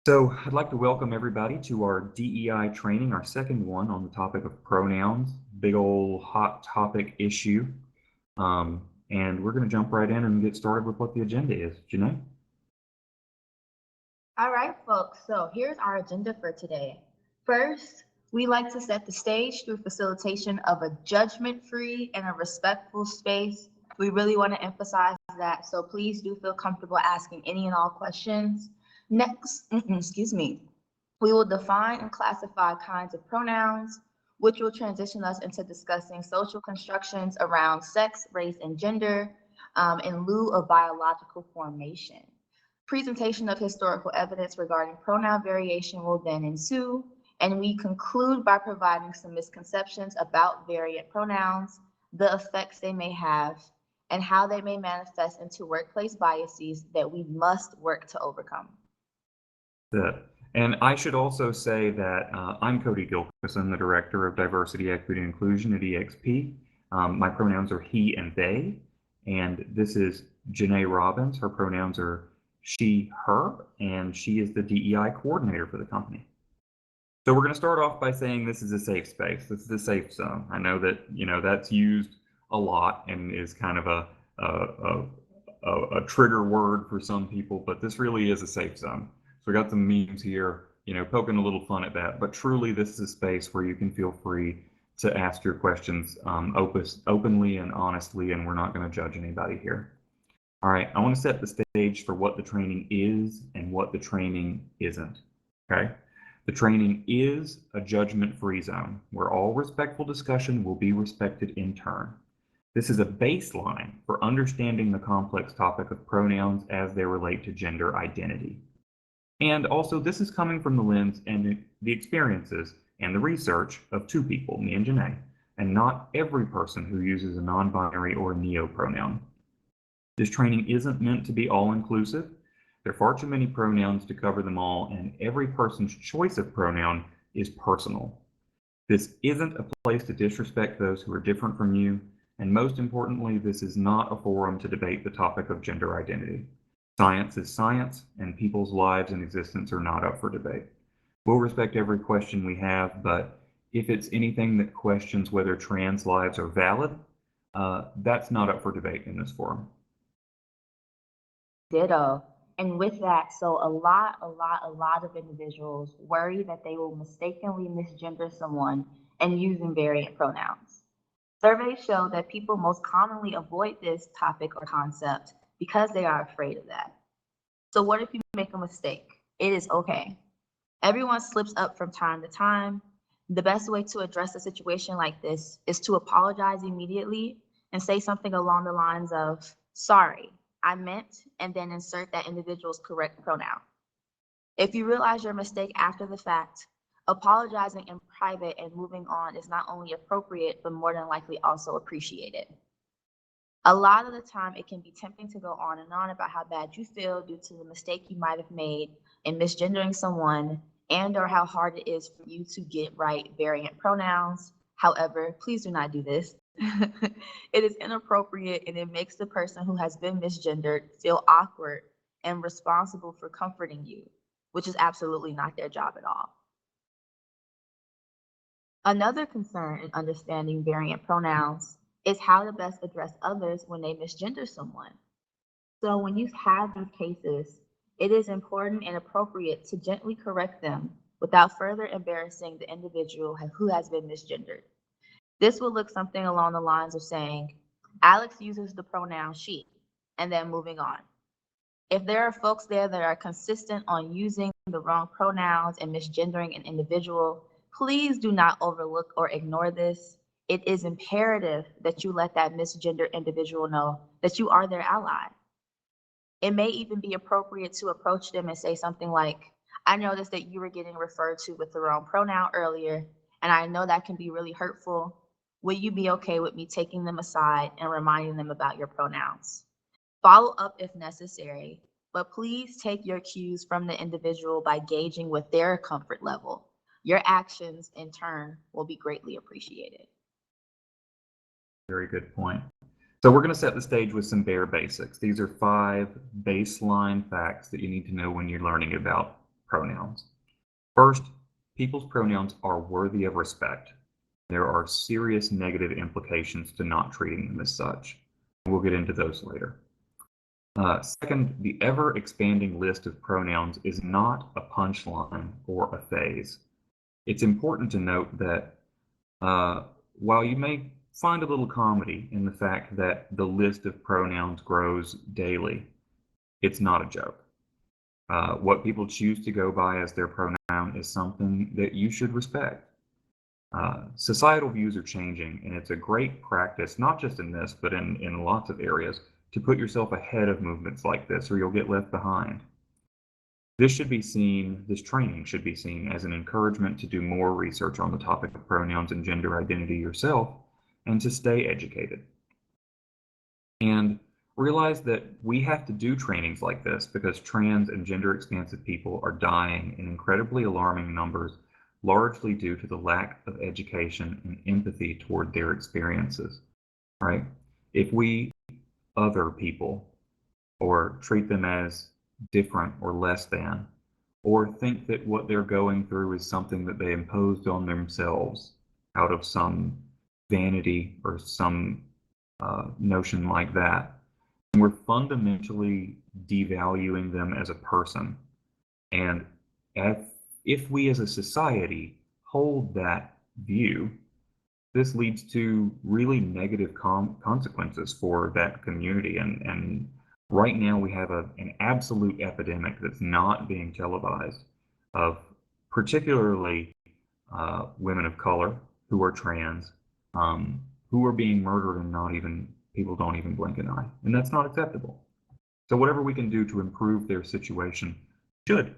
So I'd like to welcome everybody to our DEI training, our second one on the topic of pronouns, big old hot topic issue. And we're going to jump right in and get started with what the agenda is. Janai? All right, folks, so here's our agenda for today. First, we like to set the stage through facilitation of a judgment-free and a respectful space. We really want to emphasize that, so please do feel comfortable asking any and all questions. Next, excuse me, we will define and classify kinds of pronouns, which will transition us into discussing social constructions around sex, race, and gender in lieu of biological formation. Presentation of historical evidence regarding pronoun variation will then ensue, and we conclude by providing some misconceptions about variant pronouns, the effects they may have, and how they may manifest into workplace biases that we must work to overcome. Good. And I should also say that I'm Cody Gilkeson, the Director of Diversity, Equity, and Inclusion at EXP. My pronouns are he and they, and this is Janai Robbins. Her pronouns are she, her, and she is the DEI coordinator for the company. So we're going to start off by saying this is a safe space. This is a safe zone. I know that that's used a lot and is kind of a trigger word for some people, but this really is a safe zone. So we got some memes here, poking a little fun at that. But truly, this is a space where you can feel free to ask your questions openly and honestly, and we're not going to judge anybody here. All right, I want to set the stage for what the training is and what the training isn't. Okay? The training is a judgment-free zone where all respectful discussion will be respected in turn. This is a baseline for understanding the complex topic of pronouns as they relate to gender identity. And also, this is coming from the lens and the experiences and the research of two people, me and Janai, and not every person who uses a non-binary or neo-pronoun. This training isn't meant to be all-inclusive. There are far too many pronouns to cover them all, and every person's choice of pronoun is personal. This isn't a place to disrespect those who are different from you, and most importantly, this is not a forum to debate the topic of gender identity. Science is science, and people's lives and existence are not up for debate. We'll respect every question we have, but if it's anything that questions whether trans lives are valid, that's not up for debate in this forum. Ditto. And with that, so a lot of individuals worry that they will mistakenly misgender someone and using variant pronouns. Surveys show that people most commonly avoid this topic or concept because they are afraid of that. So what if you make a mistake? It is okay. Everyone slips up from time to time. The best way to address a situation like this is to apologize immediately and say something along the lines of, sorry, I meant, and then insert that individual's correct pronoun. If you realize your mistake after the fact, apologizing in private and moving on is not only appropriate, but more than likely also appreciated. A lot of the time, it can be tempting to go on and on about how bad you feel due to the mistake you might have made in misgendering someone and or how hard it is for you to get right variant pronouns. However, please do not do this. It is inappropriate and it makes the person who has been misgendered feel awkward and responsible for comforting you, which is absolutely not their job at all. Another concern in understanding variant pronouns is how to best address others when they misgender someone. So when you have these cases, it is important and appropriate to gently correct them without further embarrassing the individual who has been misgendered. This will look something along the lines of saying, Alex uses the pronoun she, and then moving on. If there are folks there that are consistent on using the wrong pronouns and misgendering an individual, please do not overlook or ignore this. It is imperative that you let that misgendered individual know that you are their ally. It may even be appropriate to approach them and say something like, I noticed that you were getting referred to with the wrong pronoun earlier, and I know that can be really hurtful. Will you be okay with me taking them aside and reminding them about your pronouns? Follow up if necessary, but please take your cues from the individual by gauging with their comfort level. Your actions, in turn, will be greatly appreciated. Very good point. So we're going to set the stage with some bare basics. These are 5 baseline facts that you need to know when you're learning about pronouns. First, people's pronouns are worthy of respect. There are serious negative implications to not treating them as such. We'll get into those later. Second, the ever-expanding list of pronouns is not a punchline or a phase. It's important to note that while you may find a little comedy in the fact that the list of pronouns grows daily, it's not a joke. What people choose to go by as their pronoun is something that you should respect. Societal views are changing, and it's a great practice, not just in this, but in lots of areas, to put yourself ahead of movements like this, or you'll get left behind. This training should be seen as an encouragement to do more research on the topic of pronouns and gender identity yourself, and to stay educated. And realize that we have to do trainings like this because trans and gender expansive people are dying in incredibly alarming numbers, largely due to the lack of education and empathy toward their experiences, right? If we other people or treat them as different or less than, or think that what they're going through is something that they imposed on themselves out of some vanity or some notion like that, we're fundamentally devaluing them as a person. And if we as a society hold that view, this leads to really negative consequences for that community. And right now we have an absolute epidemic that's not being televised of particularly women of color who are trans, who are being murdered and people don't even blink an eye. And that's not acceptable. So whatever we can do to improve their situation should.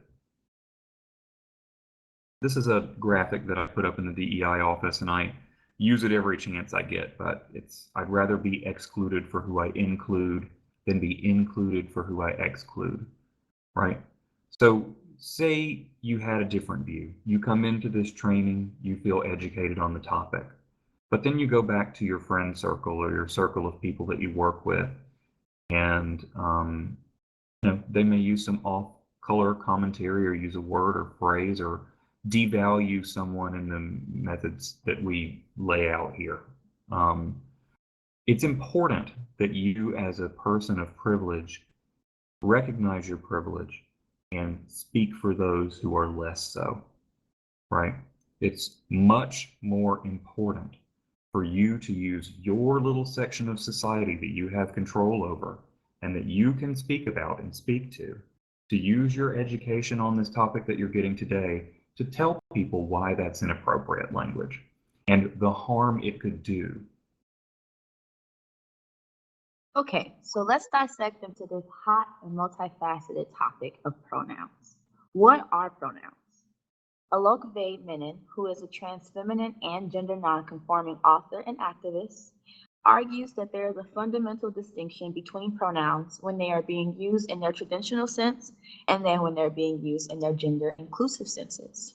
This is a graphic that I put up in the DEI office, and I use it every chance I get, but I'd rather be excluded for who I include than be included for who I exclude, right? So say you had a different view. You come into this training, you feel educated on the topic, but then you go back to your friend circle or your circle of people that you work with, and they may use some off-color commentary or use a word or phrase or devalue someone in the methods that we lay out here. It's important that you, as a person of privilege, recognize your privilege and speak for those who are less so, right? It's much more important for you to use your little section of society that you have control over and that you can speak about and speak to use your education on this topic that you're getting today to tell people why that's inappropriate language and the harm it could do. Okay, so let's dissect into this hot and multifaceted topic of pronouns. What are pronouns? Alok Menon, who is a trans feminine and gender nonconforming author and activist, argues that there is a fundamental distinction between pronouns when they are being used in their traditional sense and then when they're being used in their gender inclusive senses.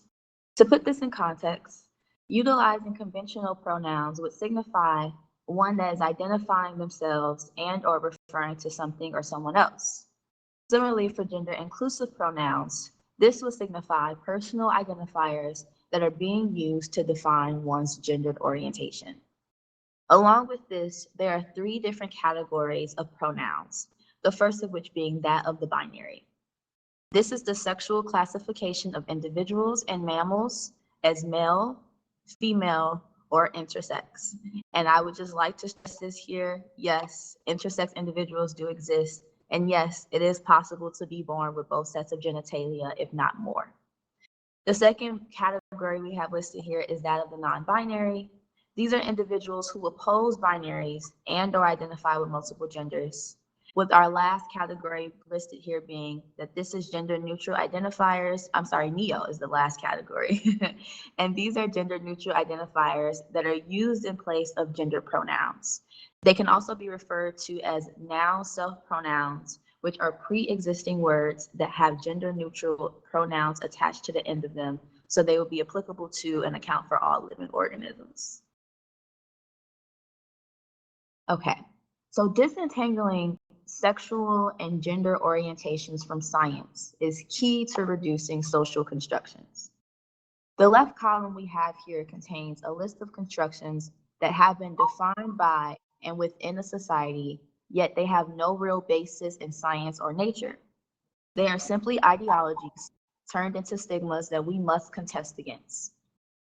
To put this in context, utilizing conventional pronouns would signify one that is identifying themselves and or referring to something or someone else. Similarly, for gender inclusive pronouns, this would signify personal identifiers that are being used to define one's gendered orientation. Along with this, there are three different categories of pronouns, the first of which being that of the binary. This is the sexual classification of individuals and mammals as male, female, or intersex. And I would just like to stress this here, yes, intersex individuals do exist, and yes, it is possible to be born with both sets of genitalia, if not more. The second category we have listed here is that of the non-binary. These are individuals who oppose binaries and or identify with multiple genders, with our last category listed here being that this is gender neutral identifiers. I'm sorry, NEO is the last category. And these are gender neutral identifiers that are used in place of gender pronouns. They can also be referred to as noun self-pronouns, which are pre-existing words that have gender neutral pronouns attached to the end of them, so they will be applicable to and account for all living organisms. Okay, so disentangling sexual and gender orientations from science is key to reducing social constructions. The left column we have here contains a list of constructions that have been defined by and within a society, yet they have no real basis in science or nature. They are simply ideologies turned into stigmas that we must contest against.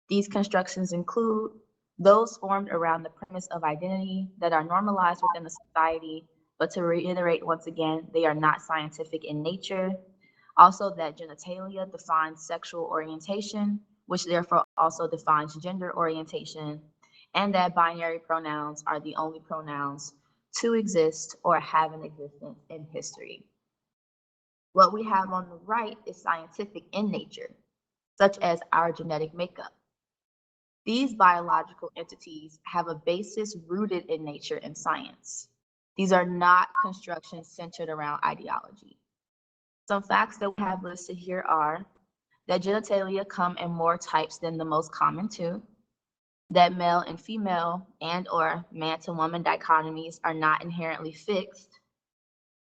These constructions include those formed around the premise of identity that are normalized within a society, but to reiterate once again, they are not scientific in nature. Also, that genitalia defines sexual orientation, which therefore also defines gender orientation, and that binary pronouns are the only pronouns to exist or have an existence in history. What we have on the right is scientific in nature, such as our genetic makeup. These biological entities have a basis rooted in nature and science. These are not constructions centered around ideology. Some facts that we have listed here are that genitalia come in more types than the most common two, that male and female and/or man to woman dichotomies are not inherently fixed,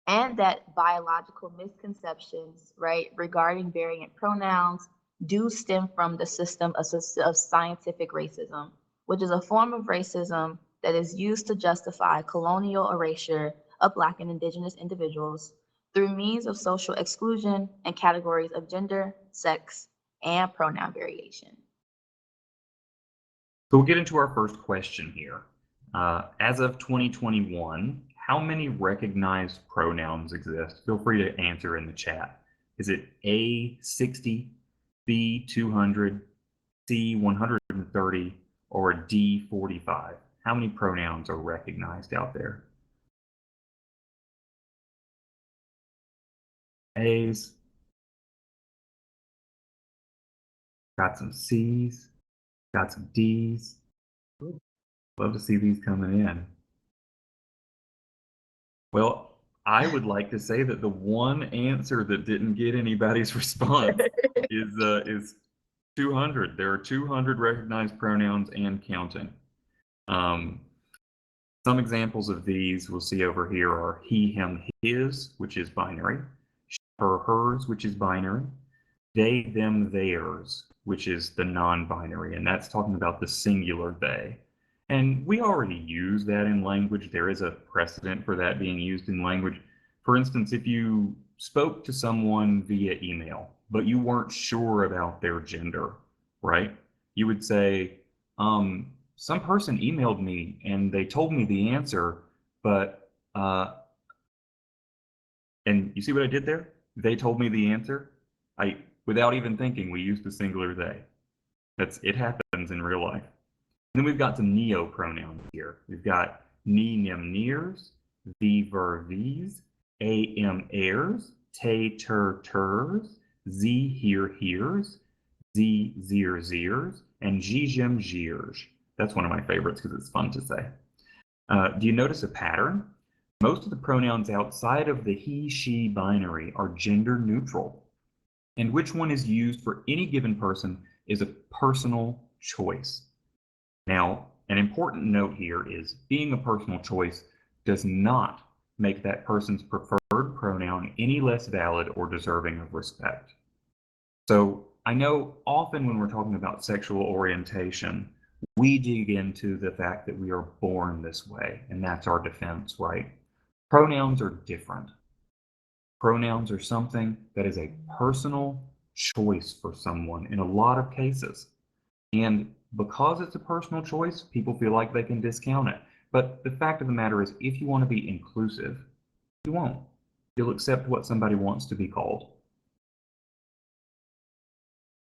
and that biological misconceptions, right, regarding variant pronouns do stem from the system of scientific racism, which is a form of racism that is used to justify colonial erasure of Black and Indigenous individuals through means of social exclusion and categories of gender, sex, and pronoun variation. So we'll get into our first question here. As of 2021, how many recognized pronouns exist? Feel free to answer in the chat. Is it A, 60, B, 200, C, 130, or D, 45? How many pronouns are recognized out there? A's. Got some C's. Got some D's. Love to see these coming in. Well, I would like to say that the one answer that didn't get anybody's response is 200. There are 200 recognized pronouns and counting. Some examples of these we'll see over here are he, him, his, which is binary, she, her, hers, which is binary, they, them, theirs, which is the non-binary, and that's talking about the singular they. And we already use that in language. There is a precedent for that being used in language. For instance, if you spoke to someone via email, but you weren't sure about their gender, right? You would say, some person emailed me and they told me the answer, but, and you see what I did there? They told me the answer. Without even thinking, we used the singular they. It happens in real life. And then we've got some neo pronouns here. We've got ni, nim, nears, thee, ver, these, am, airs, te, ter, ters, ze, here, hears, z, zir, zirs, and ji, jim, jirs. That's one of my favorites because it's fun to say. Do you notice a pattern? Most of the pronouns outside of the he, she binary are gender neutral. And which one is used for any given person is a personal choice. Now, an important note here is being a personal choice does not make that person's preferred pronoun any less valid or deserving of respect. So I know often when we're talking about sexual orientation, we dig into the fact that we are born this way, and that's our defense, right? Pronouns are different. Pronouns are something that is a personal choice for someone in a lot of cases. And because it's a personal choice, people feel like they can discount it. But the fact of the matter is, if you want to be inclusive, you won't. You'll accept what somebody wants to be called.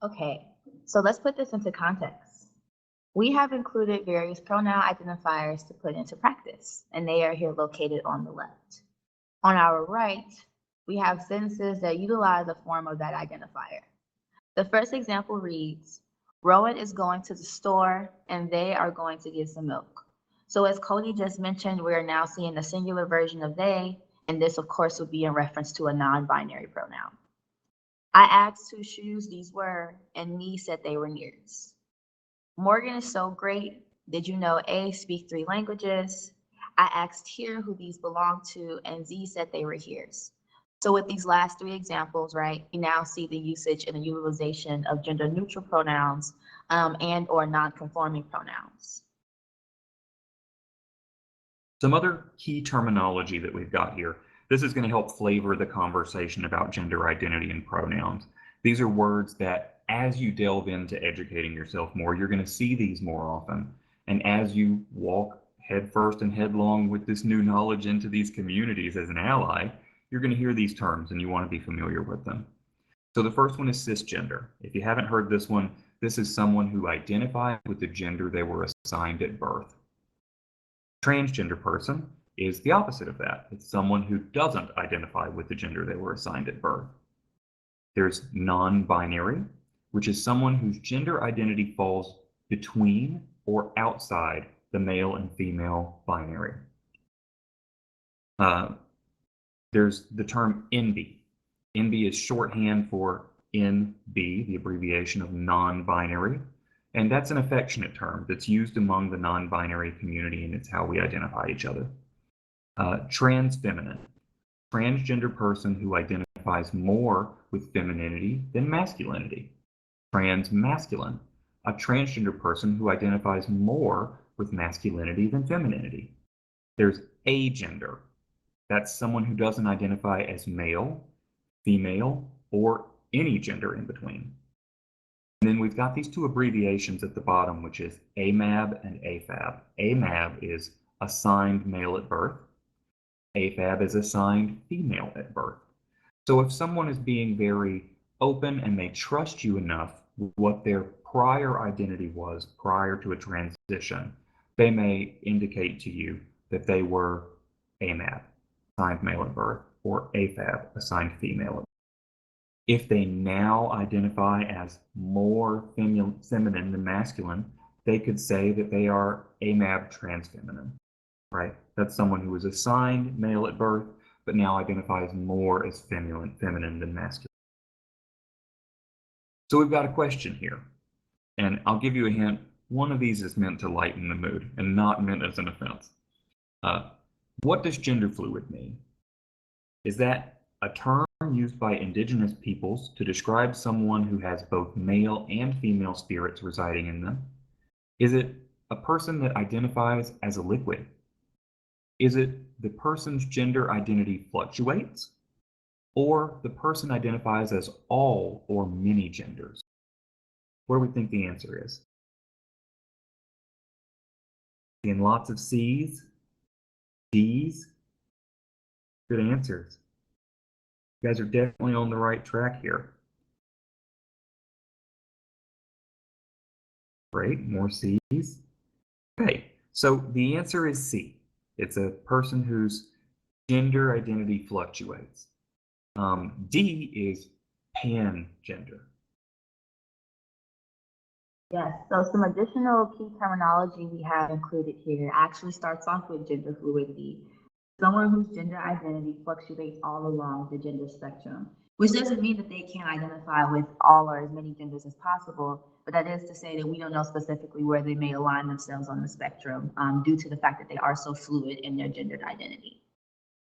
Okay, so let's put this into context. We have included various pronoun identifiers to put into practice, and they are here located on the left. On our right, we have sentences that utilize a form of that identifier. The first example reads, Rowan is going to the store and they are going to get some milk. So as Cody just mentioned, we are now seeing the singular version of they, and this of course would be in reference to a non-binary pronoun. I asked whose shoes these were, and me said they were Near's. Morgan is so great. Did you know A, speak 3 languages? I asked here who these belong to, and Z said they were hers. So with these last three examples, right, you now see the usage and the utilization of gender neutral pronouns and or non-conforming pronouns. Some other key terminology that we've got here. This is going to help flavor the conversation about gender identity and pronouns. These are words that as you delve into educating yourself more, you're going to see these more often. And as you walk headfirst and headlong with this new knowledge into these communities as an ally, you're going to hear these terms and you want to be familiar with them. So the first one is cisgender. If you haven't heard this one, this is someone who identifies with the gender they were assigned at birth. Transgender person is the opposite of that. It's someone who doesn't identify with the gender they were assigned at birth. There's non-binary, which is someone whose gender identity falls between or outside the male and female binary. There's the term NB. NB is shorthand for NB, the abbreviation of non-binary. And that's an affectionate term that's used among the non-binary community, and it's how we identify each other. Transfeminine, transgender person who identifies more with femininity than masculinity. Transmasculine, a transgender person who identifies more with masculinity than femininity. There's agender. That's someone who doesn't identify as male, female, or any gender in between. And then we've got these two abbreviations at the bottom, which is AMAB and AFAB. AMAB is assigned male at birth. AFAB is assigned female at birth. So if someone is being very open and they trust you enough with what their prior identity was prior to a transition, they may indicate to you that they were AMAB, assigned male at birth, or AFAB, assigned female at birth. If they now identify as more feminine than masculine, they could say that they are AMAB transfeminine, right? That's someone who was assigned male at birth, but now identifies more as feminine than masculine. So we've got a question here, and I'll give you a hint. One of these is meant to lighten the mood and not meant as an offense. What does gender fluid mean? Is that a term used by indigenous peoples to describe someone who has both male and female spirits residing in them? Is it a person that identifies as a liquid? Is it the person's gender identity fluctuates? Or the person identifies as all or many genders? What do we think the answer is? Seeing lots of C's, D's. Good answers. You guys are definitely on the right track here. Great, more C's. Okay, so the answer is C. It's a person whose gender identity fluctuates. D is pangender. Yes, so some additional key terminology we have included here actually starts off with gender fluidity. Someone whose gender identity fluctuates all along the gender spectrum, which doesn't mean that they can't identify with all or as many genders as possible, but that is to say that we don't know specifically where they may align themselves on the spectrum due to the fact that they are so fluid in their gendered identity.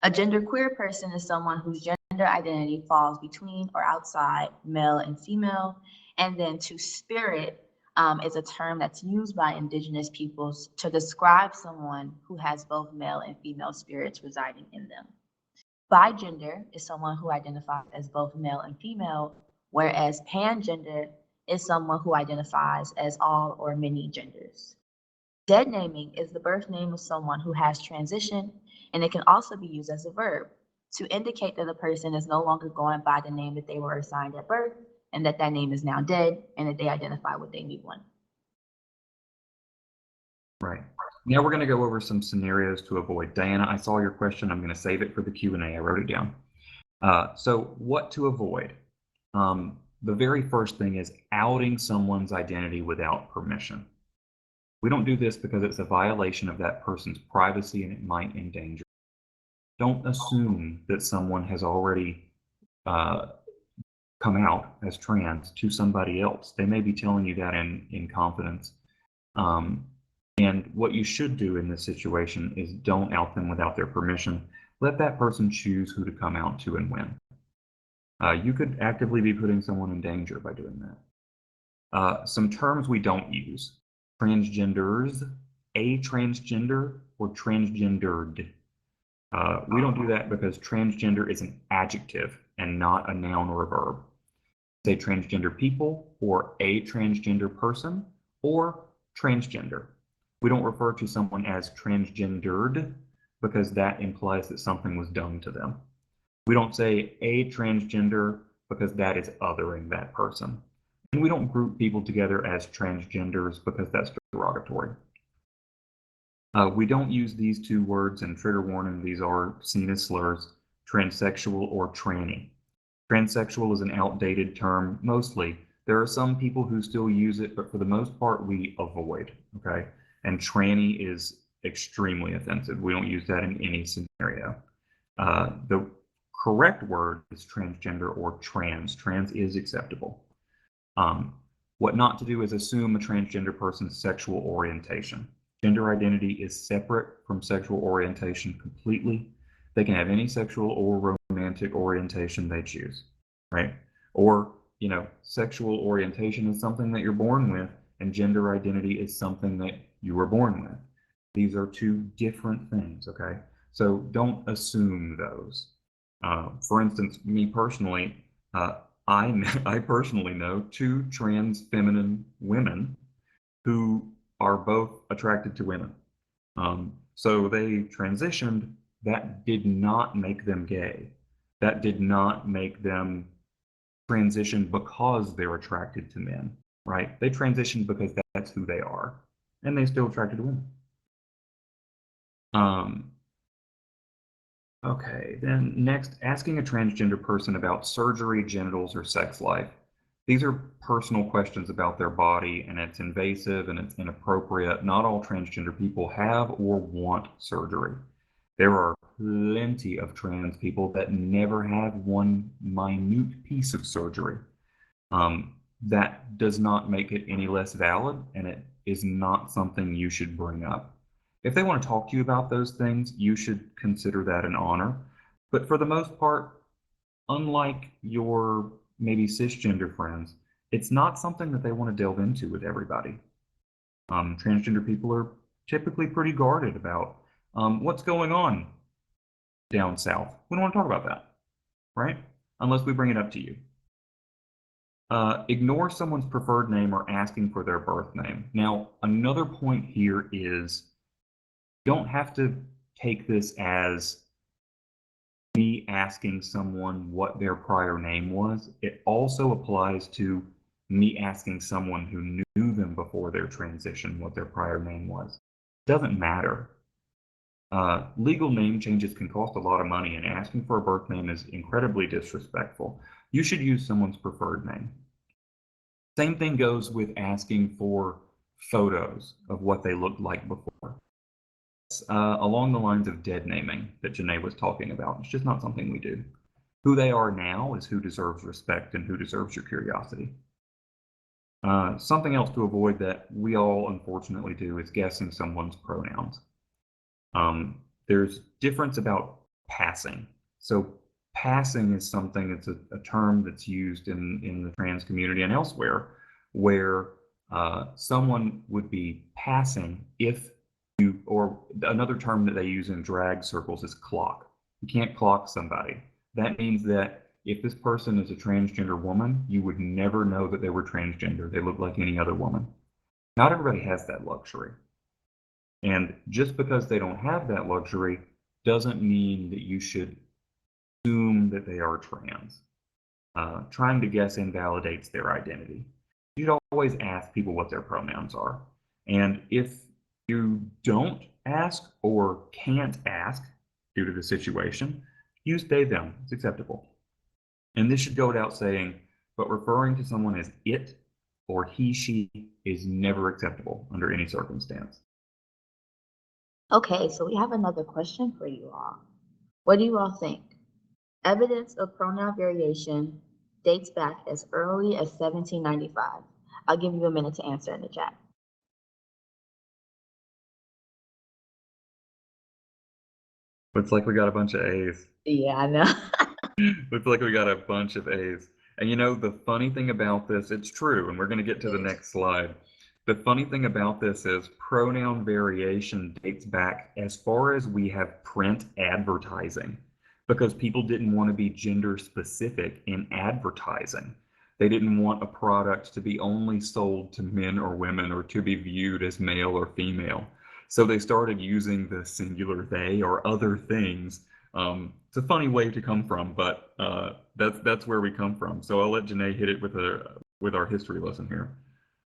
A genderqueer person is someone whose gender identity falls between or outside male and female, and then two-spirit is a term that's used by indigenous peoples to describe someone who has both male and female spirits residing in them. Bigender is someone who identifies as both male and female, whereas pangender is someone who identifies as all or many genders. Dead naming is the birth name of someone who has transitioned, and it can also be used as a verb to indicate that the person is no longer going by the name that they were assigned at birth, and that name is now dead, and that they identify with a new one. Right. Now we're going to go over some scenarios to avoid. Diana, I saw your question. I'm going to save it for the Q&A. I wrote it down. So what to avoid? The very first thing is outing someone's identity without permission. We don't do this because it's a violation of that person's privacy and it might endanger. Don't assume that someone has already come out as trans to somebody else. They may be telling you that in confidence. And what you should do in this situation is don't out them without their permission. Let that person choose who to come out to and when. You could actively be putting someone in danger by doing that. Some terms we don't use: transgenders, a transgender, or transgendered. We don't do that because transgender is an adjective and not a noun or a verb. Say transgender people, or a transgender person, or transgender. We don't refer to someone as transgendered because that implies that something was done to them. We don't say a transgender because that is othering that person. And we don't group people together as transgenders because that's derogatory. We don't use these two words, and trigger warning, these are seen as slurs: transsexual or tranny. Transsexual is an outdated term mostly. There are some people who still use it, but for the most part, we avoid, okay? And tranny is extremely offensive. We don't use that in any scenario. The correct word is transgender or trans. Trans is acceptable. What not to do is assume a transgender person's sexual orientation. Gender identity is separate from sexual orientation completely. They can have any sexual or romantic orientation they choose, right? Or, sexual orientation is something that you're born with, and gender identity is something that you were born with. These are two different things, okay? So don't assume those. For instance, me personally, I personally know two trans feminine women who are both attracted to women. So they transitioned. That did not make them gay. That did not make them transition because they're attracted to men, right? They transitioned because that's who they are, and they still attracted to women. Okay, then next, asking a transgender person about surgery, genitals, or sex life. These are personal questions about their body, and it's invasive and it's inappropriate. Not all transgender people have or want surgery. There are plenty of trans people that never have one minute piece of surgery. That does not make it any less valid, and it is not something you should bring up. If they want to talk to you about those things, you should consider that an honor. But for the most part, unlike your maybe cisgender friends, it's not something that they want to delve into with everybody. Transgender people are typically pretty guarded about what's going on down south. We don't want to talk about that, right? Unless we bring it up to you. Ignore someone's preferred name or asking for their birth name. Now, another point here is, you don't have to take this as me asking someone what their prior name was. It also applies to me asking someone who knew them before their transition what their prior name was. It doesn't matter. Legal name changes can cost a lot of money, and asking for a birth name is incredibly disrespectful. You should use someone's preferred name. Same thing goes with asking for photos of what they looked like before. Along the lines of dead naming that Janai was talking about. It's just not something we do. Who they are now is who deserves respect and who deserves your curiosity. Something else to avoid that we all unfortunately do is guessing someone's pronouns. There's difference about passing. So passing is something, it's a term that's used in the trans community and elsewhere, where someone would be passing if you, or another term that they use in drag circles is clock. You can't clock somebody. That means that if this person is a transgender woman, you would never know that they were transgender. They look like any other woman. Not everybody has that luxury. And just because they don't have that luxury doesn't mean that you should assume that they are trans. Trying to guess invalidates their identity. You'd always ask people what their pronouns are. And if you don't ask or can't ask due to the situation, use they, them. It's acceptable. And this should go without saying, but referring to someone as it or he, she is never acceptable under any circumstance. Okay, so we have another question for you all. What do you all think? Evidence of pronoun variation dates back as early as 1795. I'll give you a minute to answer in the chat. Looks like we got a bunch of A's. Yeah, I know. Looks like we got a bunch of A's. And you know, the funny thing about this, it's true, and we're going to get to the next slide. The funny thing about this is pronoun variation dates back as far as we have print advertising, because people didn't want to be gender specific in advertising. They didn't want a product to be only sold to men or women or to be viewed as male or female. So they started using the singular they or other things. It's a funny way to come from, but that's where we come from. So I'll let Janai hit it with our history lesson here.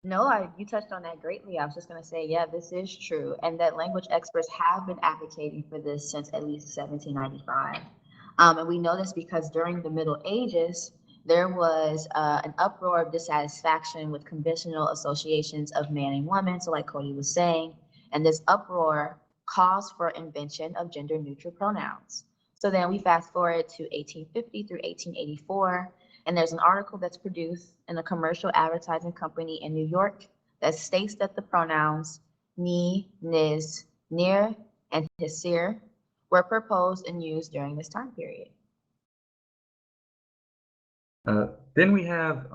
No, you touched on that greatly. I was just going to say, yeah, this is true, and that language experts have been advocating for this since at least 1795. And we know this because during the Middle Ages, there was an uproar of dissatisfaction with conventional associations of man and woman. So, like Cody was saying, and this uproar calls for invention of gender-neutral pronouns. So then we fast forward to 1850 through 1884. And there's an article that's produced in a commercial advertising company in New York that states that the pronouns ni, nis, nir, and hisir were proposed and used during this time period. Then we have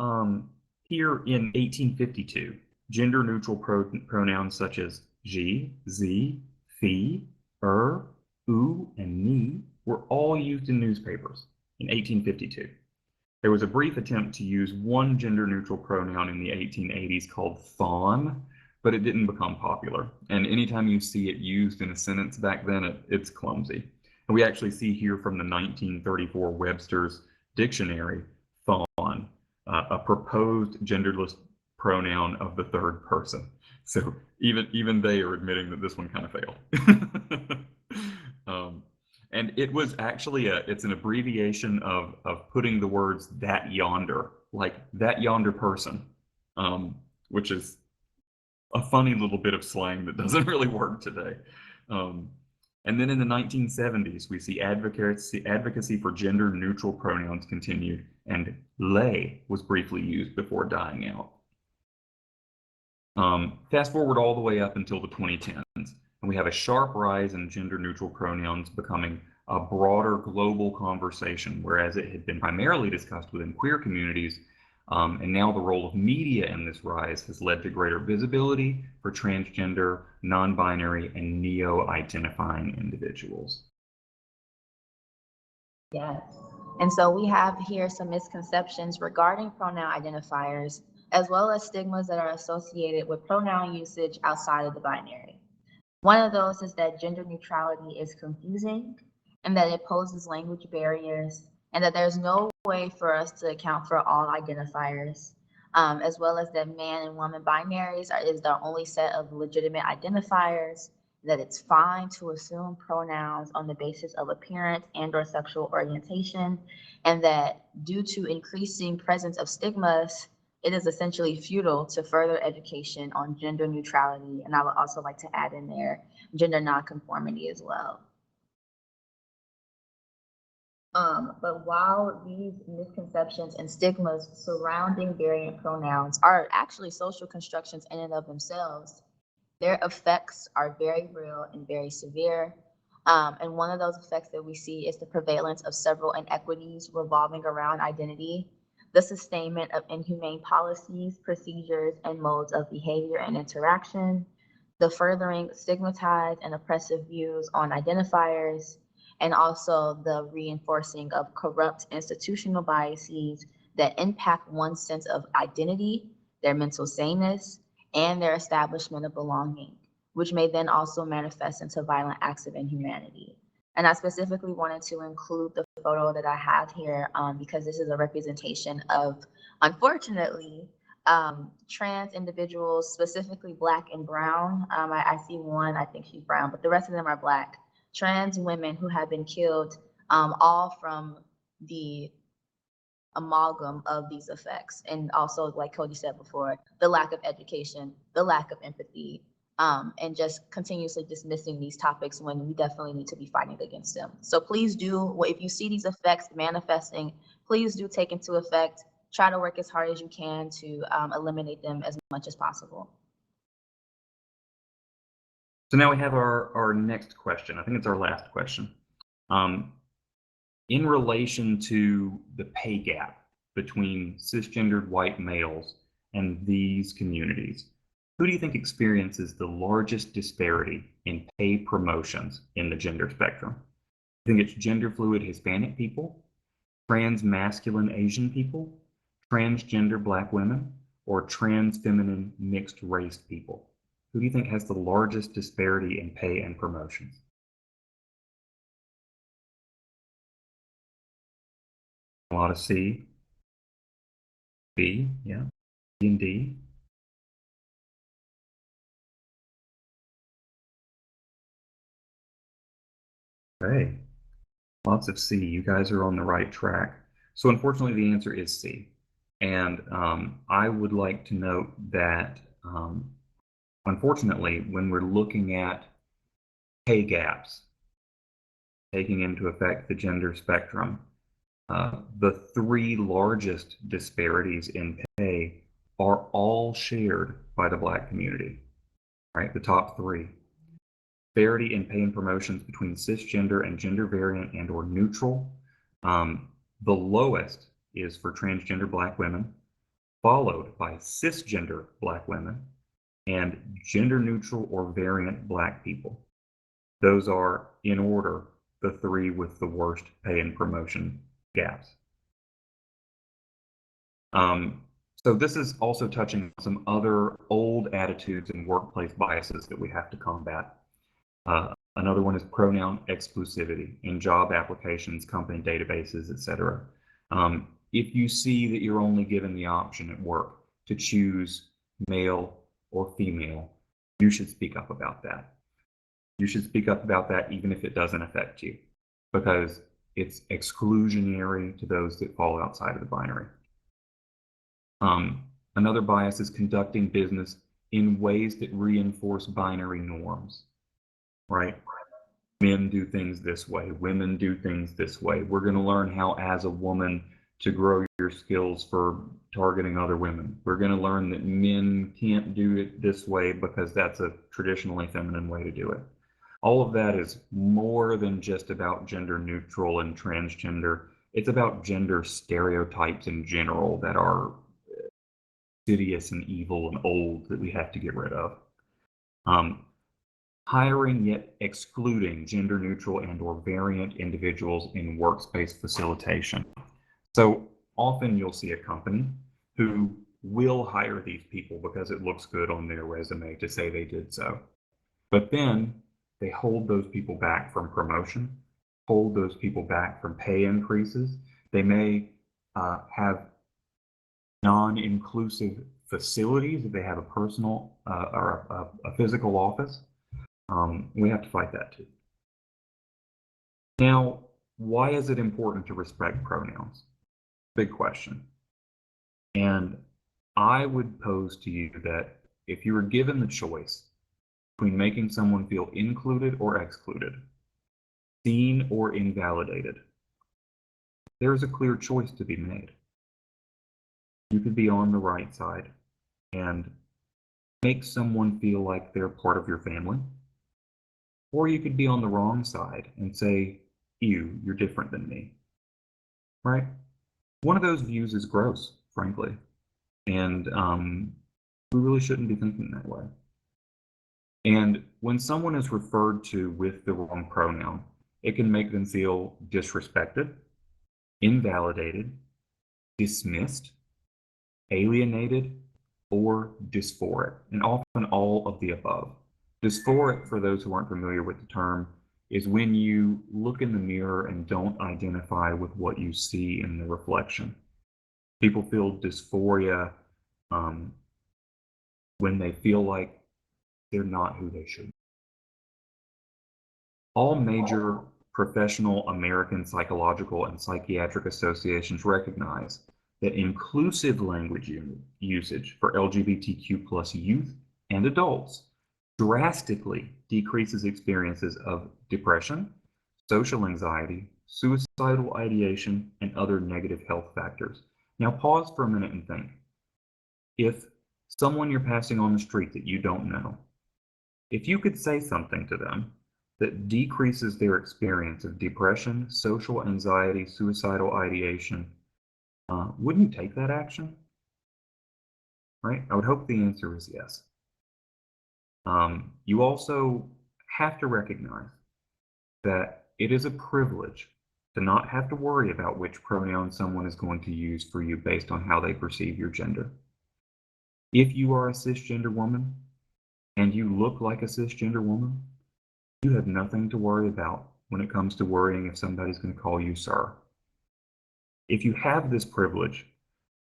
here in 1852, gender neutral pronouns such as she, ze, fi, u, and ni were all used in newspapers in 1852. There was a brief attempt to use one gender-neutral pronoun in the 1880s called thon, but it didn't become popular. And anytime you see it used in a sentence back then, it's clumsy. And we actually see here from the 1934 Webster's Dictionary, thon, a proposed genderless pronoun of the third person. So even they are admitting that this one kind of failed. And it was actually it's an abbreviation of putting the words that yonder, like that yonder person, which is a funny little bit of slang that doesn't really work today. And then in the 1970s, we see advocacy for gender neutral pronouns continued, and lay was briefly used before dying out. Fast forward all the way up until the 2010s. And we have a sharp rise in gender-neutral pronouns becoming a broader global conversation, whereas it had been primarily discussed within queer communities. And now the role of media in this rise has led to greater visibility for transgender, non-binary, and neo-identifying individuals. Yes. And so we have here some misconceptions regarding pronoun identifiers, as well as stigmas that are associated with pronoun usage outside of the binary. One of those is that gender neutrality is confusing and that it poses language barriers and that there's no way for us to account for all identifiers, as well as that man and woman binaries is the only set of legitimate identifiers, that it's fine to assume pronouns on the basis of appearance and or sexual orientation, and that due to increasing presence of stigmas, it is essentially futile to further education on gender neutrality. And I would also like to add in there gender nonconformity as well. But while these misconceptions and stigmas surrounding variant pronouns are actually social constructions in and of themselves, their effects are very real and very severe. And one of those effects that we see is the prevalence of several inequities revolving around identity, the sustainment of inhumane policies, procedures, and modes of behavior and interaction, the furthering stigmatized and oppressive views on identifiers, and also the reinforcing of corrupt institutional biases that impact one's sense of identity, their mental saneness, and their establishment of belonging, which may then also manifest into violent acts of inhumanity. And I specifically wanted to include the photo that I have here because this is a representation of, unfortunately, trans individuals, specifically Black and brown. I see one, I think she's brown, but the rest of them are Black. Trans women who have been killed, all from the amalgam of these effects. And also, like Cody said before, the lack of education, the lack of empathy, and just continuously dismissing these topics when we definitely need to be fighting against them. So please do, if you see these effects manifesting, please do take into effect, try to work as hard as you can to eliminate them as much as possible. So now we have our next question. I think it's our last question. In relation to the pay gap between cisgendered white males and these communities, who do you think experiences the largest disparity in pay promotions in the gender spectrum? I think it's gender fluid Hispanic people, trans masculine Asian people, transgender Black women, or trans feminine mixed race people? Who do you think has the largest disparity in pay and promotions? A lot of C, B, yeah, C and D. Okay, lots of C. You guys are on the right track. So unfortunately, the answer is C. And I would like to note that unfortunately, when we're looking at pay gaps, taking into effect the gender spectrum, the three largest disparities in pay are all shared by the Black community, right? The top three. Disparity in pay and promotions between cisgender and gender variant and or neutral. The lowest is for transgender Black women, followed by cisgender Black women and gender neutral or variant Black people. Those are, in order, the three with the worst pay and promotion gaps. So this is also touching on some other old attitudes and workplace biases that we have to combat. Another one is pronoun exclusivity in job applications, company databases, etc. If you see that you're only given the option at work to choose male or female, you should speak up about that. You should speak up about that even if it doesn't affect you, because it's exclusionary to those that fall outside of the binary. Another bias is conducting business in ways that reinforce binary norms, right? Men do things this way, women do things this way. We're going to learn how, as a woman, to grow your skills for targeting other women. We're going to learn that men can't do it this way because that's a traditionally feminine way to do it. All of that is more than just about gender neutral and transgender. It's about gender stereotypes in general that are insidious and evil and old that we have to get rid of. Hiring yet excluding gender neutral and or variant individuals in workspace facilitation. So often you'll see a company who will hire these people because it looks good on their resume to say they did so. But then they hold those people back from promotion, hold those people back from pay increases. They may have non-inclusive facilities if they have a personal or a physical office. We have to fight that too. Now, why is it important to respect pronouns? Big question. And I would pose to you that if you were given the choice between making someone feel included or excluded, seen or invalidated, there is a clear choice to be made. You could be on the right side and make someone feel like they're part of your family. Or you could be on the wrong side and say, ew, you're different than me, right? One of those views is gross, frankly. And we really shouldn't be thinking that way. And when someone is referred to with the wrong pronoun, it can make them feel disrespected, invalidated, dismissed, alienated, or dysphoric, and often all of the above. Dysphoric, for those who aren't familiar with the term, is when you look in the mirror and don't identify with what you see in the reflection. People feel dysphoria when they feel like they're not who they should be. All major professional American psychological and psychiatric associations recognize that inclusive language usage for LGBTQ plus youth and adults drastically decreases experiences of depression, social anxiety, suicidal ideation, and other negative health factors. Now pause for a minute and think. If someone you're passing on the street that you don't know, if you could say something to them that decreases their experience of depression, social anxiety, suicidal ideation, wouldn't you take that action? Right? I would hope the answer is yes. You also have to recognize that it is a privilege to not have to worry about which pronoun someone is going to use for you based on how they perceive your gender. If you are a cisgender woman and you look like a cisgender woman, you have nothing to worry about when it comes to worrying if somebody's going to call you sir. If you have this privilege,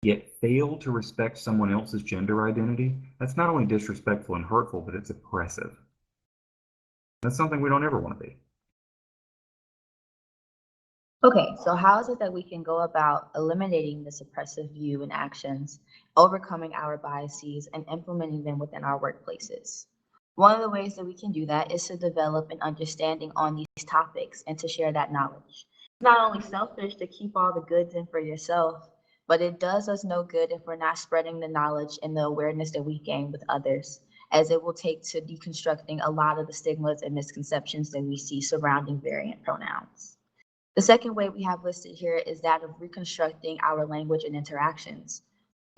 yet fail to respect someone else's gender identity, that's not only disrespectful and hurtful, but it's oppressive. That's something we don't ever want to be. Okay, so how is it that we can go about eliminating this oppressive view and actions, overcoming our biases, and implementing them within our workplaces? One of the ways that we can do that is to develop an understanding on these topics and to share that knowledge. It's not only selfish to keep all the goods in for yourself, but it does us no good if we're not spreading the knowledge and the awareness that we gain with others, as it will take to deconstructing a lot of the stigmas and misconceptions that we see surrounding variant pronouns. The second way we have listed here is that of reconstructing our language and interactions.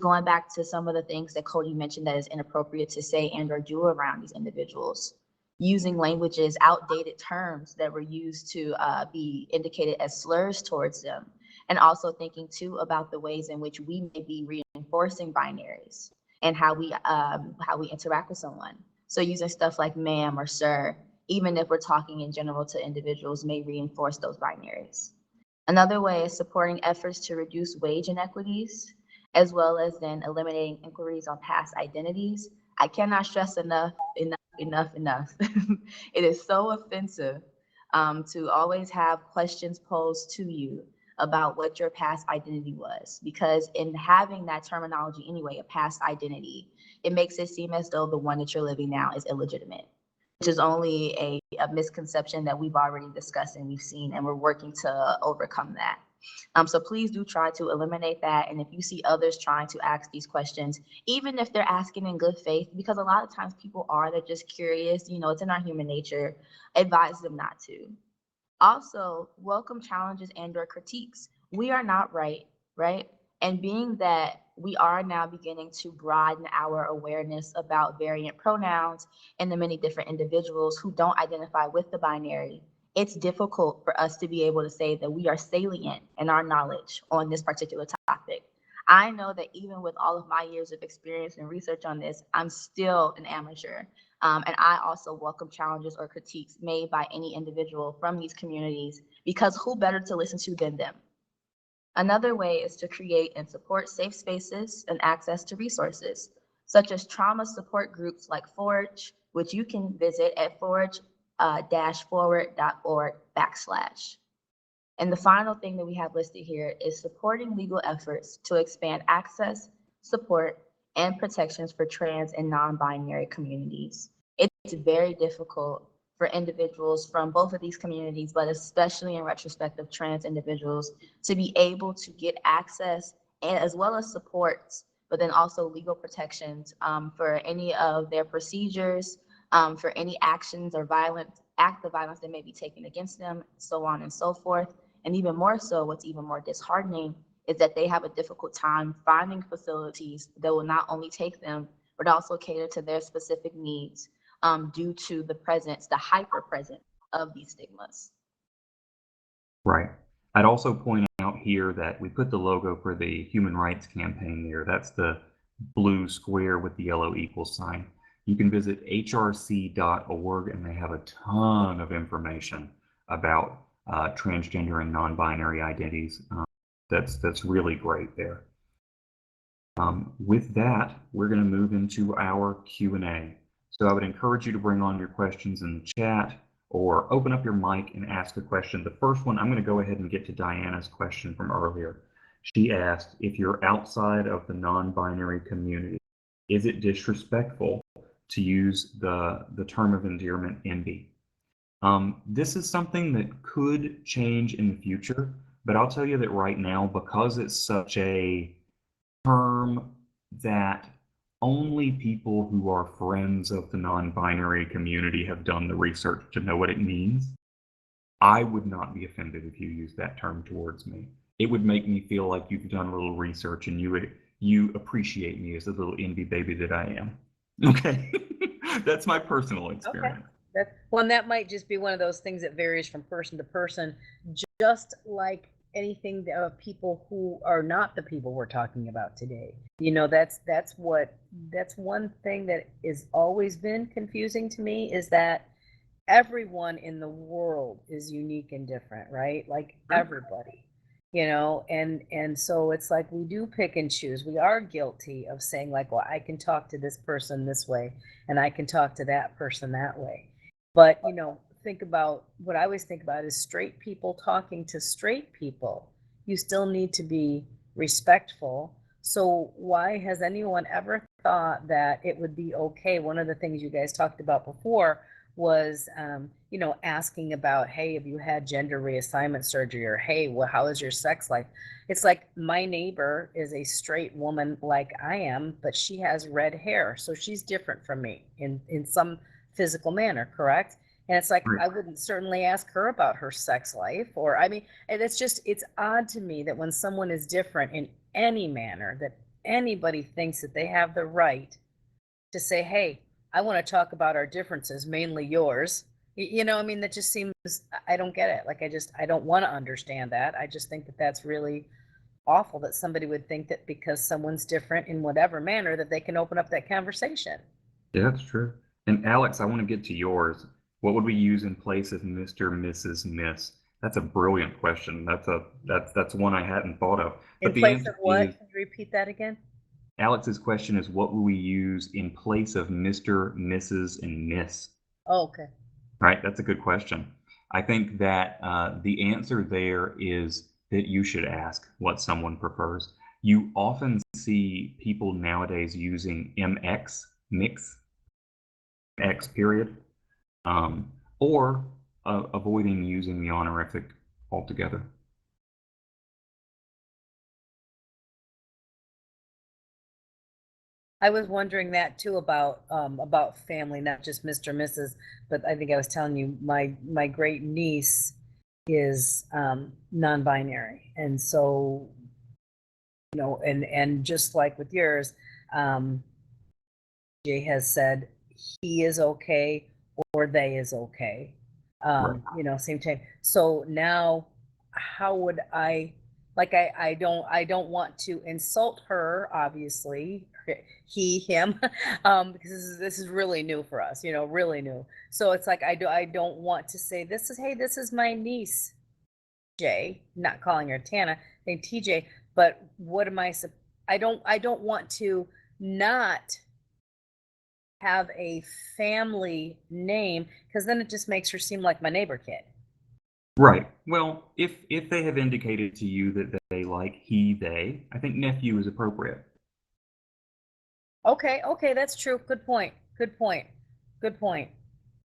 Going back to some of the things that Cody mentioned that is inappropriate to say and or do around these individuals. Using languages, outdated terms that were used to be indicated as slurs towards them. And also thinking too about the ways in which we may be reinforcing binaries and how we interact with someone. So using stuff like ma'am or sir, even if we're talking in general to individuals, may reinforce those binaries. Another way is supporting efforts to reduce wage inequities, as well as then eliminating inquiries on past identities. I cannot stress enough. It is so offensive to always have questions posed to you about what your past identity was, because in having that terminology anyway, a past identity, it makes it seem as though the one that you're living now is illegitimate, which is only a misconception that we've already discussed and we've seen, and we're working to overcome that. So please do try to eliminate that. And if you see others trying to ask these questions, even if they're asking in good faith, because a lot of times people they're just curious, it's in our human nature, advise them not to. Also, welcome challenges and or critiques. We are not right, right? And being that we are now beginning to broaden our awareness about variant pronouns and the many different individuals who don't identify with the binary, it's difficult for us to be able to say that we are salient in our knowledge on this particular topic. I know that even with all of my years of experience and research on this, I'm still an amateur. And I also welcome challenges or critiques made by any individual from these communities, because who better to listen to than them? Another way is to create and support safe spaces and access to resources, such as trauma support groups like Forge, which you can visit at forge-forward.org/. And the final thing that we have listed here is supporting legal efforts to expand access, support, and protections for trans and non-binary communities. It's very difficult for individuals from both of these communities, but especially in retrospect of trans individuals, to be able to get access and as well as supports, but then also legal protections for any of their procedures, for any actions or act of violence that may be taken against them, so on and so forth. And even more so, what's even more disheartening is that they have a difficult time finding facilities that will not only take them, but also cater to their specific needs due to the hyper presence of these stigmas. Right. I'd also point out here that we put the logo for the Human Rights Campaign there. That's the blue square with the yellow equal sign. You can visit hrc.org, and they have a ton of information about transgender and non-binary identities. That's really great there. With that, we're going to move into our Q&A. So I would encourage you to bring on your questions in the chat or open up your mic and ask a question. The first one, I'm going to go ahead and get to Diana's question from earlier. She asked, if you're outside of the non-binary community, is it disrespectful to use the term of endearment NB? This is something that could change in the future, but I'll tell you that right now, because it's such a term that only people who are friends of the non-binary community have done the research to know what it means. I would not be offended if you use that term towards me. It would make me feel like you've done a little research and you appreciate me as the little indie baby that I am. Okay? That's my personal experience. Well, and that might just be one of those things that varies from person to person, just like anything of people who are not the people we're talking about today. That's one thing that has always been confusing to me, is that everyone in the world is unique and different, right? Like everybody, and so it's like we do pick and choose. We are guilty of saying like, well, I can talk to this person this way and I can talk to that person that way. But, think about what I always think about is straight people talking to straight people. You still need to be respectful. So why has anyone ever thought that it would be okay? One of the things you guys talked about before was, asking about, hey, have you had gender reassignment surgery? Or, hey, well, how is your sex life? It's like my neighbor is a straight woman like I am, but she has red hair. So she's different from me in some physical manner, correct? And it's like, I wouldn't certainly ask her about her sex life, and it's odd to me that when someone is different in any manner, that anybody thinks that they have the right to say, hey, I want to talk about our differences, mainly yours. That just seems, I don't get it. Like, I don't want to understand that. I just think that that's really awful that somebody would think that because someone's different in whatever manner that they can open up that conversation. Yeah, that's true. And Alex, I want to get to yours. What would we use in place of Mr., Mrs., Miss? That's a brilliant question. That's one I hadn't thought of. In But the place answer of what? is, Can you repeat that again? Alex's question is, what will we use in place of Mr., Mrs., and Miss? Oh, okay. Right, that's a good question. I think that the answer there is that you should ask what someone prefers. You often see people nowadays using MX, mix, X period, or avoiding using the honorific altogether. I was wondering that too about family, not just Mr. Mrs., but I think I was telling you my great niece is non-binary, and so and just like with yours, Jay has said he is okay or they is okay. Right. Same time. So now, how would I don't want to insult her, obviously, he, him, because this is really new for us, really new. So it's like I don't want to say this is my niece, Jay, not calling her Tana, saying TJ, but what am I don't want to not have a family name, because then it just makes her seem like my neighbor kid. Right. Well, if they have indicated to you that they like he, they, I think nephew is appropriate. Okay, that's true. Good point.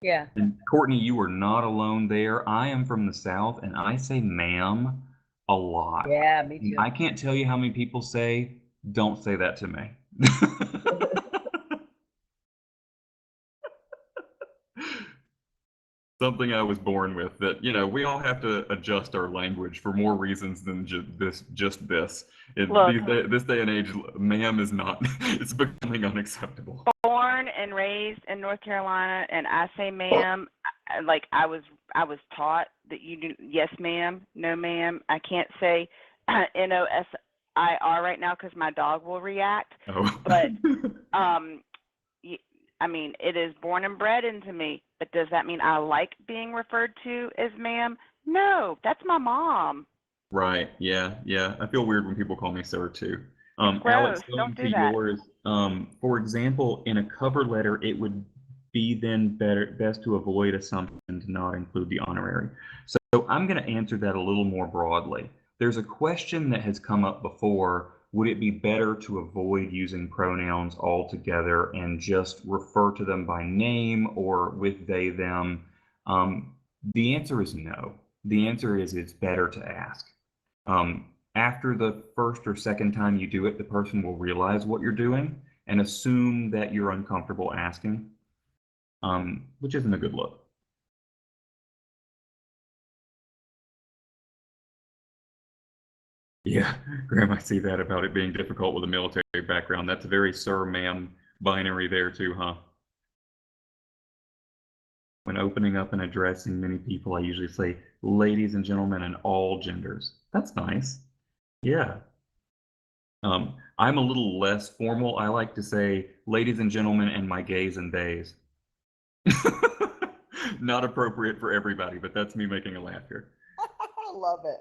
Yeah. And Courtney, you are not alone there. I am from the South, and I say ma'am a lot. Yeah, me And too. I can't tell you how many people say, don't say that to me. Something I was born with, that we all have to adjust our language for more reasons than just this. In this day and age, ma'am is not. It's becoming unacceptable. Born and raised in North Carolina, and I say ma'am, like I was taught that you do yes ma'am, no ma'am. I can't say NOSIR right now because my dog will react. Oh. But I mean, it is born and bred into me. But does that mean I like being referred to as ma'am? No, that's my mom. Right. Yeah. I feel weird when people call me sir too. Gross. Alex, going Don't do to that. yours. For example, in a cover letter, it would be then best to avoid assumption to not include the honorary. So I'm going to answer that a little more broadly. There's a question that has come up before. Would it be better to avoid using pronouns altogether and just refer to them by name or with they, them? The answer is no. The answer is it's better to ask. After the first or second time you do it, the person will realize what you're doing. and assume that you're uncomfortable asking, which isn't a good look. Yeah, Graham, I see that about it being difficult with a military background. That's a very sir, ma'am binary there too, huh? When opening up and addressing many people, I usually say ladies and gentlemen and all genders. That's nice. Yeah. I'm a little less formal. I like to say ladies and gentlemen and my gays and theys. Not appropriate for everybody, but that's me making a laugh here. I love it.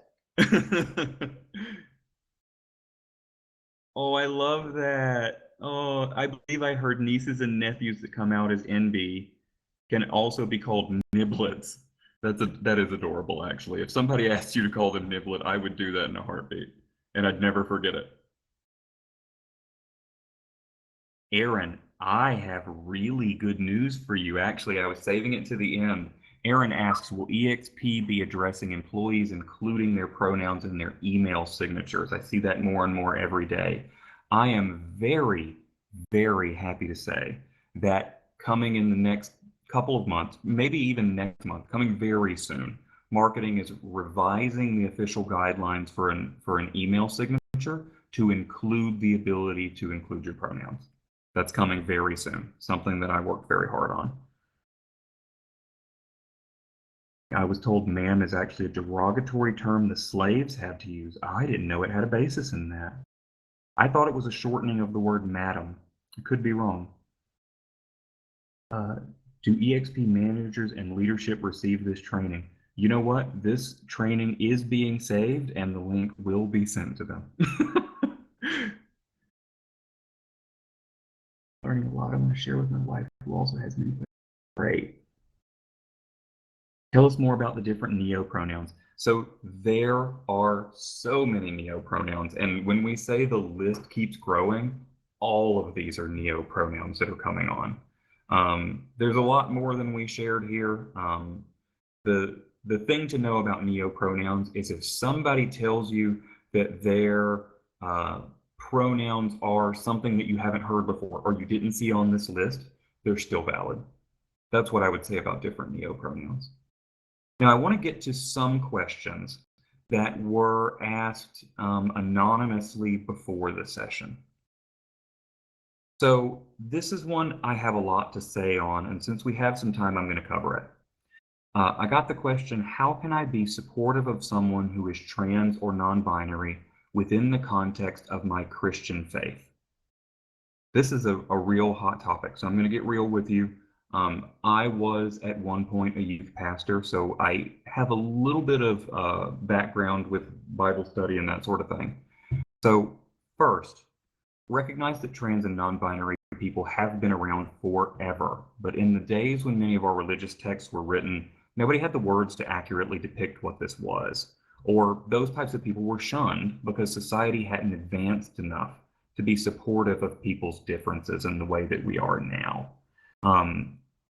Oh, I love that. Oh, I believe I heard nieces and nephews that come out as NB can also be called niblets. That is adorable, actually. If somebody asked you to call them niblet, I would do that in a heartbeat, and I'd never forget it. Aaron, I have really good news for you. Actually, I was saving it to the end. Aaron asks, will EXP be addressing employees, including their pronouns in their email signatures? I see that more and more every day. I am very, very happy to say that coming in the next couple of months, maybe even next month, coming very soon, marketing is revising the official guidelines for an email signature to include the ability to include your pronouns. That's coming very soon, something that I worked very hard on. I was told ma'am is actually a derogatory term the slaves had to use. I didn't know it had a basis in that. I thought it was a shortening of the word madam. I could be wrong. Do EXP managers and leadership receive this training? You know what? This training is being saved and the link will be sent to them. Learning a lot. I'm going to share with my wife, who also has many. Great. Tell us more about the different neo-pronouns. So there are so many neo-pronouns, and when we say the list keeps growing, all of these are neo-pronouns that are coming on. There's a lot more than we shared here. The thing to know about neo-pronouns is if somebody tells you that their pronouns are something that you haven't heard before or you didn't see on this list, they're still valid. That's what I would say about different neo-pronouns. Now, I want to get to some questions that were asked anonymously before the session. So this is one I have a lot to say on, and since we have some time, I'm going to cover it. I got the question, how can I be supportive of someone who is trans or non-binary within the context of my Christian faith? This is a real hot topic, so I'm going to get real with you. I was at one point a youth pastor, so I have a little bit of background with Bible study and that sort of thing. So first, recognize that trans and non-binary people have been around forever, but in the days when many of our religious texts were written, nobody had the words to accurately depict what this was, or those types of people were shunned because society hadn't advanced enough to be supportive of people's differences in the way that we are now.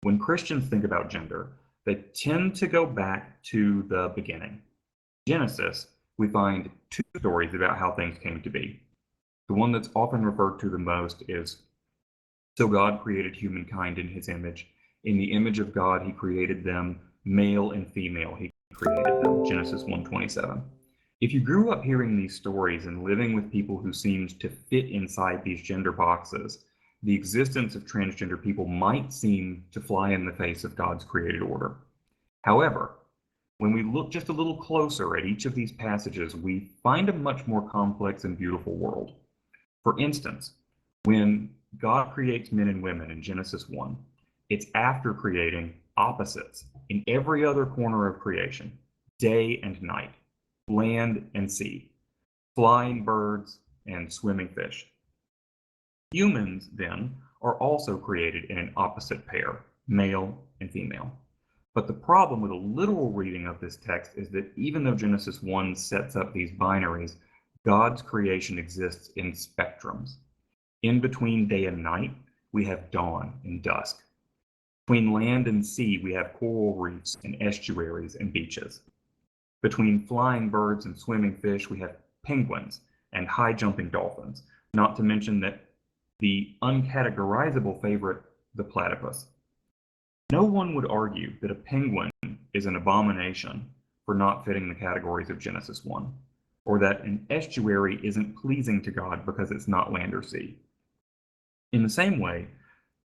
When Christians think about gender, they tend to go back to the beginning. Genesis, we find two stories about how things came to be. The one that's often referred to the most is, so God created humankind in his image. In the image of God, he created them, male and female, he created them, Genesis 1:27. If you grew up hearing these stories and living with people who seemed to fit inside these gender boxes, the existence of transgender people might seem to fly in the face of God's created order. However, when we look just a little closer at each of these passages, we find a much more complex and beautiful world. For instance, when God creates men and women in Genesis 1, it's after creating opposites in every other corner of creation, day and night, land and sea, flying birds and swimming fish. Humans, then, are also created in an opposite pair, male and female. But the problem with a literal reading of this text is that even though Genesis 1 sets up these binaries, God's creation exists in spectrums. In between day and night, we have dawn and dusk. Between land and sea, we have coral reefs and estuaries and beaches. Between flying birds and swimming fish, we have penguins and high-jumping dolphins, not to mention that the uncategorizable favorite, the platypus. No one would argue that a penguin is an abomination for not fitting the categories of Genesis 1, or that an estuary isn't pleasing to God because it's not land or sea. In the same way,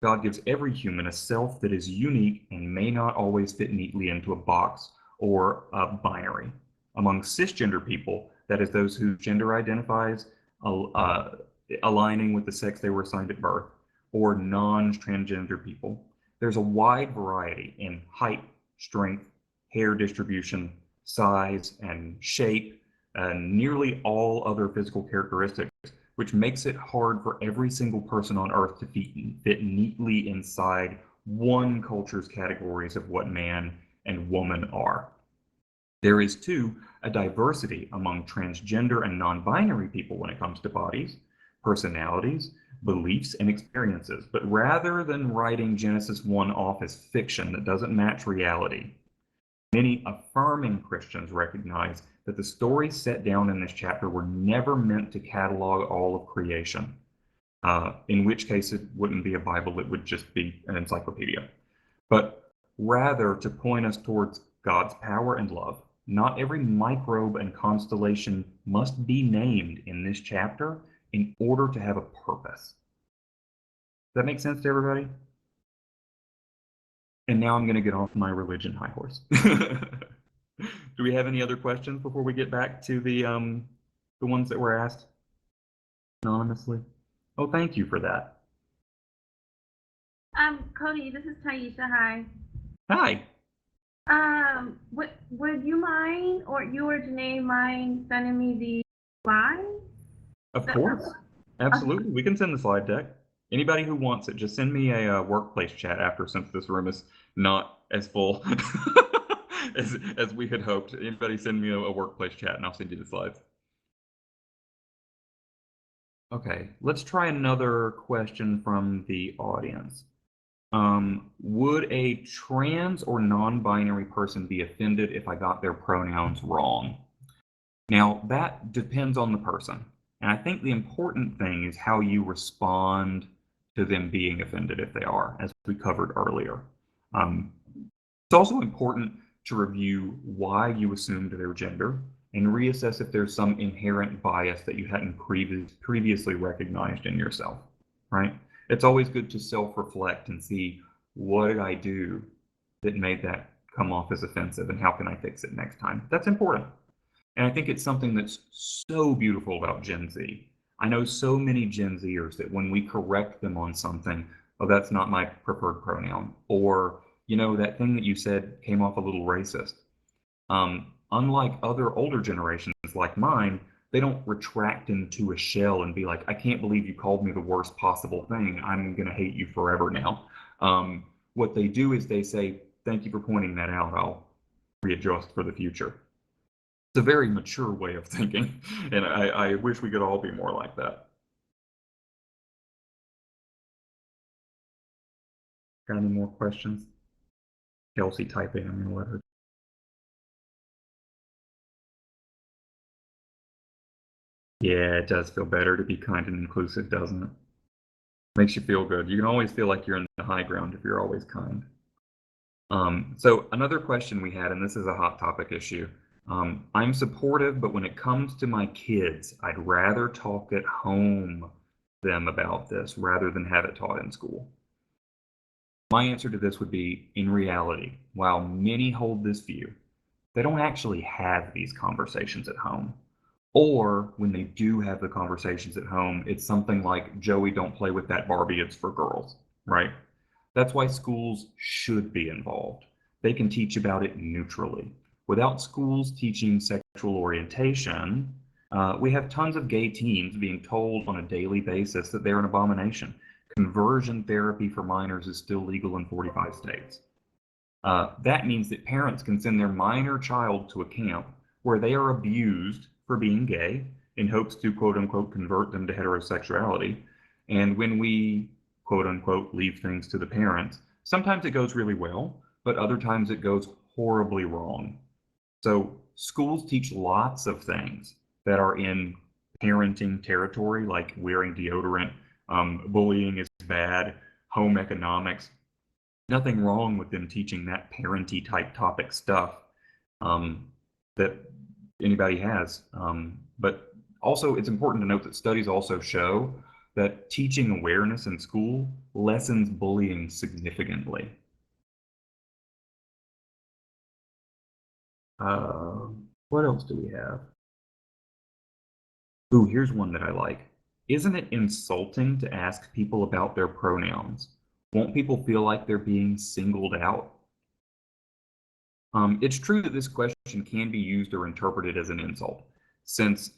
God gives every human a self that is unique and may not always fit neatly into a box or a binary. Among cisgender people, that is those whose gender identifies aligning with the sex they were assigned at birth, or non-transgender people, there's a wide variety in height, strength, hair distribution, size, and shape, and nearly all other physical characteristics, which makes it hard for every single person on Earth to fit neatly inside one culture's categories of what man and woman are. There is, too, a diversity among transgender and non-binary people when it comes to bodies, personalities, beliefs, and experiences. But rather than writing Genesis 1 off as fiction that doesn't match reality, many affirming Christians recognize that the stories set down in this chapter were never meant to catalog all of creation, in which case it wouldn't be a Bible, it would just be an encyclopedia, but rather to point us towards God's power and love. Not every microbe and constellation must be named in this chapter in order to have a purpose. Does that make sense to everybody? And now I'm going to get off my religion high horse. Do we have any other questions before we get back to the ones that were asked anonymously? Oh, thank you for that. Cody, this is Taisha. Hi. Hi. Would you mind, or you or Janai mind sending me the slide? Of course. Absolutely. We can send the slide deck. Anybody who wants it, just send me a workplace chat after, since this room is not as full as we had hoped. Anybody send me a workplace chat and I'll send you the slides. Okay, let's try another question from the audience. Would a trans or non-binary person be offended if I got their pronouns wrong? Now, that depends on the person. And I think the important thing is how you respond to them being offended if they are, as we covered earlier. It's also important to review why you assumed their gender and reassess if there's some inherent bias that you hadn't previously recognized in yourself, right? It's always good to self-reflect and see, what did I do that made that come off as offensive, and how can I fix it next time? That's important. And I think it's something that's so beautiful about Gen Z. I know so many Gen Zers that when we correct them on something, oh, that's not my preferred pronoun, or, you know, that thing that you said came off a little racist. Unlike other older generations like mine, they don't retract into a shell and be like, I can't believe you called me the worst possible thing. I'm going to hate you forever now. What they do is they say, thank you for pointing that out. I'll readjust for the future. It's a very mature way of thinking, and I wish we could all be more like that. Got any more questions? Kelsey typing, I'm going to let her. Yeah, it does feel better to be kind and inclusive, doesn't it? Makes you feel good. You can always feel like you're in the high ground if you're always kind. So another question we had, and this is a hot topic issue. I'm supportive, but when it comes to my kids, I'd rather talk at home to them about this rather than have it taught in school. My answer to this would be, in reality, while many hold this view, they don't actually have these conversations at home. Or when they do have the conversations at home, it's something like, Joey, don't play with that Barbie, it's for girls, right? That's why schools should be involved. They can teach about it neutrally. Without schools teaching sexual orientation, we have tons of gay teens being told on a daily basis that they're an abomination. Conversion therapy for minors is still legal in 45 states. That means that parents can send their minor child to a camp where they are abused for being gay in hopes to, quote unquote, convert them to heterosexuality. And when we, quote unquote, leave things to the parents, sometimes it goes really well, but other times it goes horribly wrong. So schools teach lots of things that are in parenting territory, like wearing deodorant, Bullying is bad, home economics. Nothing wrong with them teaching that parenty type topic stuff that anybody has. But also, it's important to note that studies also show that teaching awareness in school lessens bullying significantly. What else do we have? Ooh, here's one that I like. Isn't it insulting to ask people about their pronouns? Won't people feel like they're being singled out? It's true that this question can be used or interpreted as an insult, since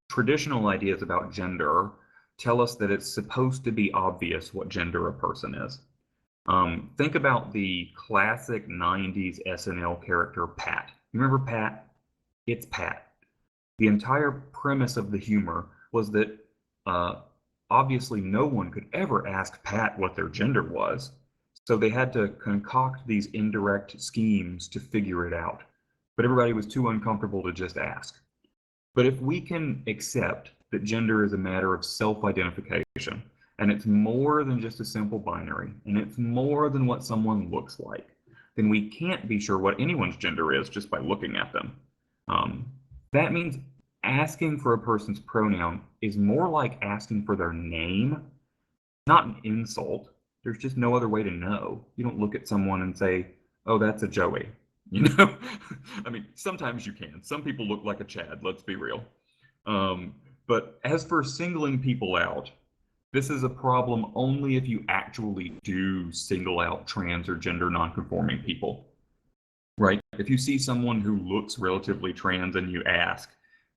traditional ideas about gender tell us that it's supposed to be obvious what gender a person is. Think about the classic 90s SNL character Pat. You remember Pat? It's Pat. The entire premise of the humor was that obviously no one could ever ask Pat what their gender was, so they had to concoct these indirect schemes to figure it out. But everybody was too uncomfortable to just ask. But if we can accept that gender is a matter of self-identification, and it's more than just a simple binary, and it's more than what someone looks like, then we can't be sure what anyone's gender is just by looking at them. That means asking for a person's pronoun is more like asking for their name, not an insult. There's just no other way to know. You don't look at someone and say, oh, that's a Joey. You know, I mean, sometimes you can. Some people look like a Chad, let's be real. But as for singling people out, this is a problem only if you actually do single out trans or gender nonconforming people, right? If you see someone who looks relatively trans and you ask,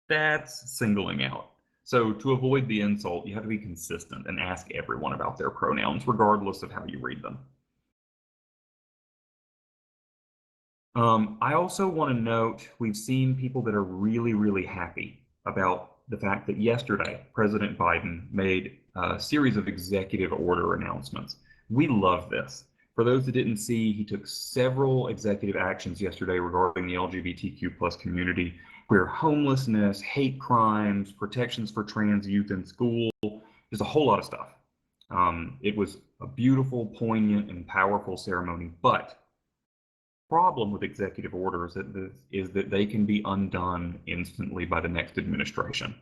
that's singling out. So to avoid the insult, you have to be consistent and ask everyone about their pronouns, regardless of how you read them. I also want to note, we've seen people that are really, really happy about the fact that yesterday, President Biden made a series of executive order announcements. We love this. For those that didn't see, he took several executive actions yesterday regarding the LGBTQ plus community, queer homelessness, hate crimes, protections for trans youth in school, just a whole lot of stuff. It was a beautiful, poignant, and powerful ceremony, but problem with executive orders is that they can be undone instantly by the next administration.